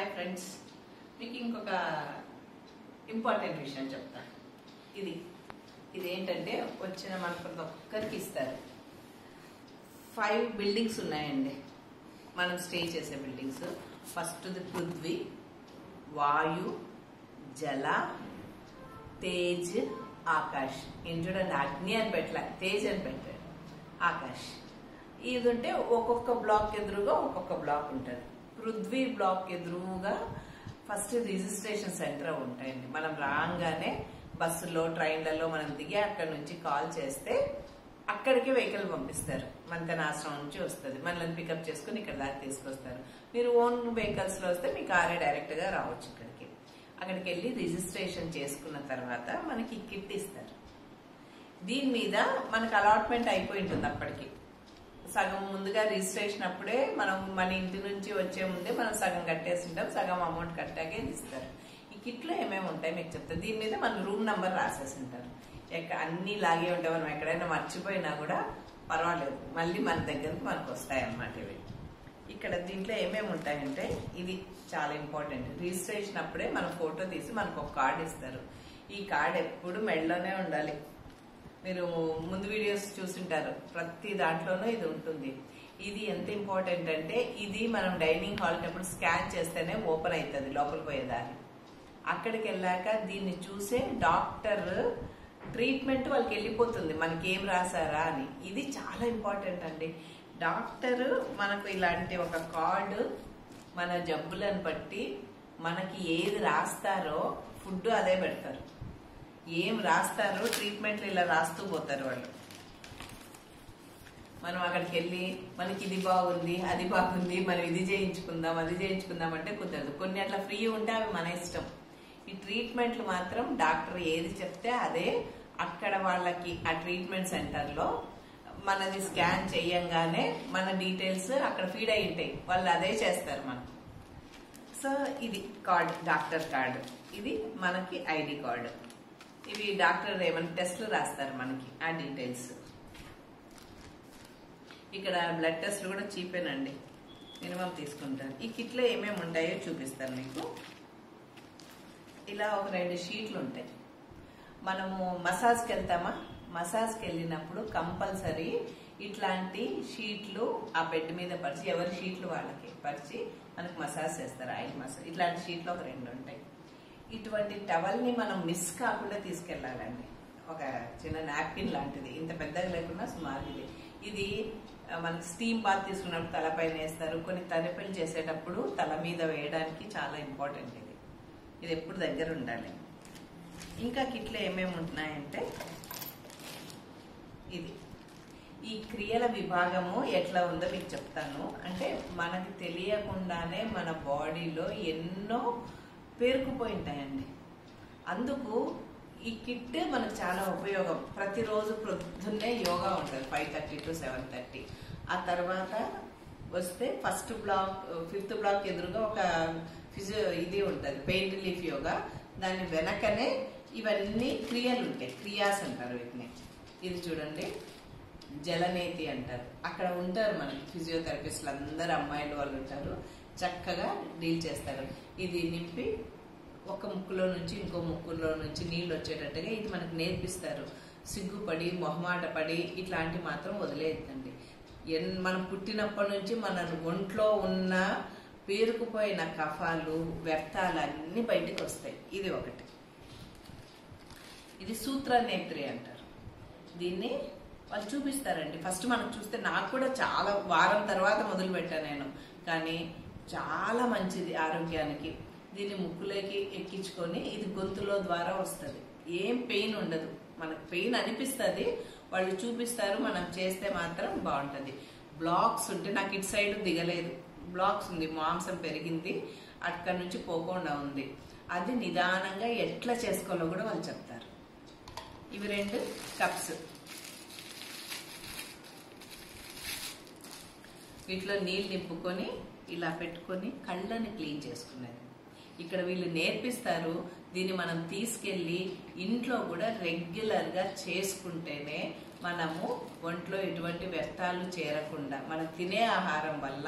Hi friends, మీకు ఇంకొక important విషయం చెప్తా. ఇదేంటంటే వచ్చిన మన ప్రతి ఒక్కరికి ఇస్తారు. 5 బిల్డింగ్స్ ఉన్నాయండి మనం స్టే చేసే బిల్డింగ్స్. ఫస్ట్ది పృథ్వీ, వాయు, జల, తేజ్, ఆకాష్. ఏం చూడండి, అగ్ని అని పెట్టలే, తేజ్ అని పెట్టాడు, ఆకాష్. ఇది ఉంటే ఒక్కొక్క బ్లాక్ ఎదురుగా ఒక్కొక్క బ్లాక్ ఉంటుంది. పృథ్వీ బ్లాక్ ఎదురుగా ఫస్ట్ రిజిస్ట్రేషన్ సెంటర్ ఉంటాయండి. మనం రాగానే బస్సులో ట్రైన్లలో మనం దిగి అక్కడ నుంచి కాల్ చేస్తే అక్కడికి వెహికల్ పంపిస్తారు. మంతెన ఆశ్రమం నుంచి వస్తుంది, మనల్ని పికప్ చేసుకుని ఇక్కడ దాకా తీసుకొస్తారు. మీరు ఓన్ వెహికల్స్ లో వస్తే మీ కారే డైరెక్ట్ గా రావచ్చు ఇక్కడికి. అక్కడికి వెళ్ళి రిజిస్ట్రేషన్ చేసుకున్న తర్వాత మనకి కిట్ ఇస్తారు. దీని మీద మనకు అలాట్మెంట్ అయిపోయి ఉంటుంది. అప్పటికి సగం ముందుగా రిజిస్ట్రేషన్ అప్పుడే మనం మన ఇంటి నుంచి వచ్చే ముందే మనం సగం కట్టేసి ఉంటాం, సగం అమౌంట్ కట్టాకే ఇస్తారు. ఈ కిట్ లో ఏమేమి ఉంటాయి మీకు చెప్తారు. దీని మీద మన రూమ్ నంబర్ రాసేసి ఉంటారు. అన్ని లాగే ఉంటాయి. మనం ఎక్కడైనా మర్చిపోయినా కూడా పర్వాలేదు, మళ్ళీ మన దగ్గరకు మనకు వస్తాయి అన్నమాట ఇవి. ఇక్కడ దీంట్లో ఏమేమి ఉంటాయంటే ఇది చాలా ఇంపార్టెంట్. రిజిస్ట్రేషన్ అప్పుడే మన ఫోటో తీసి మనకు ఒక కార్డు ఇస్తారు. ఈ కార్డు ఎప్పుడు మెడలోనే ఉండాలి. మీరు ముందు వీడియోస్ చూసింటారు, ప్రతి దాంట్లోనూ ఇది ఉంటుంది. ఇది ఎంత ఇంపార్టెంట్ అంటే ఇది మనం డైనింగ్ హాల్ అప్పుడు స్కాన్ చేస్తేనే ఓపెన్ అవుతుంది లోపల పోయేదాన్ని. అక్కడికి వెళ్ళాక దీన్ని చూసే డాక్టర్ ట్రీట్మెంట్ వాళ్ళకి వెళ్ళిపోతుంది, మనకి ఏం రాసారా అని. ఇది చాలా ఇంపార్టెంట్ అండి. డాక్టర్ మనకు ఇలాంటి ఒక కార్డు మన జబ్బులను బట్టి మనకి ఏది రాస్తారో ఫుడ్ అదే పెడతారు. ఏం రాస్తారో ట్రీట్మెంట్లు ఇలా రాస్తూ పోతారు వాళ్ళు. మనం అక్కడికి వెళ్ళి మనకి ఇది బాగుంది, అది బాగుంది, మనం ఇది చేయించుకుందాం, అది చేయించుకుందాం అంటే కుదరదు. కొన్ని అట్లా ఫ్రీ ఉంటే అవి మన ఇష్టం. ఈ ట్రీట్మెంట్లు మాత్రం డాక్టర్ ఏది చెప్తే అదే. అక్కడ వాళ్ళకి ఆ ట్రీట్మెంట్ సెంటర్ లో మనది స్కాన్ చేయంగానే మన డీటెయిల్స్ అక్కడ ఫీడ్ అయి ఉంటాయి, వాళ్ళు అదే చేస్తారు మనం. సో ఇది కార్డు, డాక్టర్ కార్డు. ఇది మనకి ఐడి కార్డు. ఇవి డాక్టర్ ఏమైనా టెస్ట్లు రాస్తారు మనకి, ఆ డీటెయిల్స్. ఇక్కడ బ్లడ్ టెస్ట్లు కూడా చీపేనండి, మినిమం తీసుకుంటారు. ఈ కిట్లో ఏమేమి ఉంటాయో చూపిస్తాను మీకు. ఇలా ఒక 2 షీట్లు ఉంటాయి. మనము మసాజ్కి వెళ్తామా, మసాజ్కి వెళ్ళినప్పుడు కంపల్సరీ ఇట్లాంటి షీట్లు ఆ బెడ్ మీద పరిచి, ఎవరి షీట్లు వాళ్ళకి పరిచి మనకు మసాజ్ చేస్తారు, ఆయిల్ మసాజ్. ఇట్లాంటి షీట్లు ఒక 2 ఉంటాయి. ఇటువంటి టవల్ ని మనం మిస్ కాకుండా తీసుకెళ్లాలండి. ఒక చిన్న నాప్కిన్ లాంటిది, ఇంత పెద్దగా లేకుండా సుమారు ఇది మనకి స్టీమ్ బాత్ తీసుకున్నప్పుడు తలపైన వేస్తారు. కొన్ని థెరపీలు చేసేటప్పుడు తల మీద వేయడానికి చాలా ఇంపార్టెంట్ ఇది. ఇది ఎప్పుడు దగ్గర ఉండాలి. ఇంకా కిట్లో ఏమేమి ఉంటున్నాయంటే ఇది ఈ క్రియల విభాగము ఎట్లా ఉందో మీకు చెప్తాను. అంటే మనకి తెలియకుండానే మన బాడీలో ఎన్నో పేరుకుపోయి ఉంటాయండి. అందుకు ఈ కిట్ మనకు చాలా ఉపయోగం. ప్రతిరోజు పొద్దున్నే యోగా ఉంటుంది 5:30 to 7:30. ఆ తర్వాత వస్తే ఫస్ట్ బ్లాక్, 5th బ్లాక్ ఎదురుగా ఒక ఇది ఉంటుంది, పెయిన్ రిలీఫ్ యోగా. దాని వెనకనే ఇవన్నీ క్రియలు ఉంటాయి, క్రియాస్ అంటారు వీటిని. ఇది చూడండి, జలనేతి అంటారు. అక్కడ ఉంటారు మనకి ఫిజియోథెరపిస్టులు, అందరు అమ్మాయిలు వాళ్ళు ఉంటారు, చక్కగా డీల్ చేస్తారు. ఇది నింపి ఒక ముక్కులో నుంచి ఇంకో ముక్కులో నుంచి నీళ్ళు వచ్చేటట్టుగా ఇది మనకు నేర్పిస్తారు. సిగ్గుపడి మొహమాట పడి ఇట్లాంటివి మాత్రం వదిలేయద్దండి. మనం పుట్టినప్పటి నుంచి మన ఒంట్లో ఉన్న పేరుకుపోయిన కఫాలు, వ్యర్థాలు అన్ని బయటకు వస్తాయి. ఇది ఒకటి. ఇది సూత్రనేత్రి అంటారు. దీన్ని వాళ్ళు చూపిస్తారండి. ఫస్ట్ మనం చూస్తే, నాకు కూడా చాలా వారం తర్వాత మొదలు పెట్టాను నేను, కానీ చాలా మంచిది ఆరోగ్యానికి. దీన్ని ముక్కులోకి ఎక్కించుకొని ఇది గొంతులో ద్వారా వస్తుంది. ఏం పెయిన్ ఉండదు, మనకు పెయిన్ అనిపిస్తుంది, వాళ్ళు చూపిస్తారు, మనం చేస్తే మాత్రం బాగుంటుంది. బ్లాక్స్ ఉంటే, నాకు ఇటు సైడ్ దిగలేదు, బ్లాక్స్ ఉంది, మాంసం పెరిగింది, అక్కడి నుంచి పోకుండా ఉంది. అది నిదానంగా ఎట్లా చేసుకోవాలో కూడా వాళ్ళు చెప్తారు. ఇవి 2 కప్స్. వీటిలో నీళ్ళు నింపుకొని ఇలా పెట్టుకొని కళ్ళని క్లీన్ చేసుకునేది. ఇక్కడ వీళ్ళు నేర్పిస్తారు. దీన్ని మనం తీసుకెళ్లి ఇంట్లో కూడా రెగ్యులర్ గా చేసుకుంటేనే మనము ఒంట్లో ఎటువంటి వ్యర్థాలు చేరకుండా, మనం తినే ఆహారం వల్ల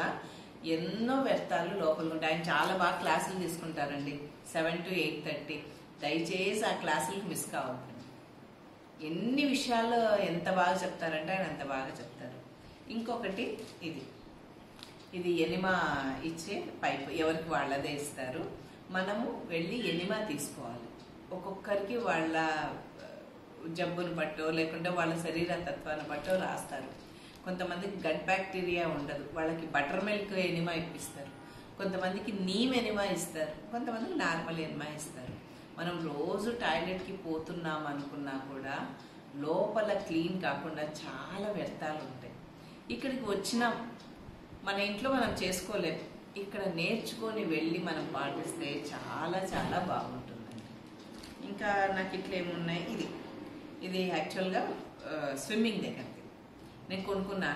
ఎన్నో వ్యర్థాలు లోపల ఉంటాయి. ఆయన చాలా బాగా క్లాసులు తీసుకుంటారండి, 7 to 8:30. దయచేసి ఆ క్లాసులకు మిస్ కావద్దండి. ఎన్ని విషయాలు ఎంత బాగా చెప్తారంటే ఆయన అంత బాగా చెప్తారు. ఇంకొకటి ఇది ఎనిమా ఇచ్చే పైపు, ఎవరికి వాళ్ళదే ఇస్తారు. మనము వెళ్ళి ఎనిమా తీసుకోవాలి. ఒక్కొక్కరికి వాళ్ళ జబ్బును బట్టో లేకుంటే వాళ్ళ శరీర తత్వాన్ని బట్టో రాస్తారు. కొంతమందికి గట్ బ్యాక్టీరియా ఉండదు, వాళ్ళకి బటర్ మిల్క్ ఎనిమా ఇప్పిస్తారు. కొంతమందికి నీమ్ ఎనిమా ఇస్తారు, కొంతమందికి నార్మల్ ఎనిమా ఇస్తారు. మనం రోజు టాయిలెట్కి పోతున్నాం అనుకున్నా కూడా లోపల క్లీన్ కాకుండా చాలా వ్యర్థాలు ఉంటాయి. ఇక్కడికి వచ్చినాం, మన ఇంట్లో మనం చేసుకోలేము, ఇక్కడ నేర్చుకొని వెళ్ళి మనం పాటిస్తే చాలా చాలా బాగుంటుందండి. ఇంకా నాకు ఇట్లా ఏమున్నాయి, ఇది యాక్చువల్గా స్విమ్మింగ్ దగ్గరది నేను కొనుక్కున్నాను.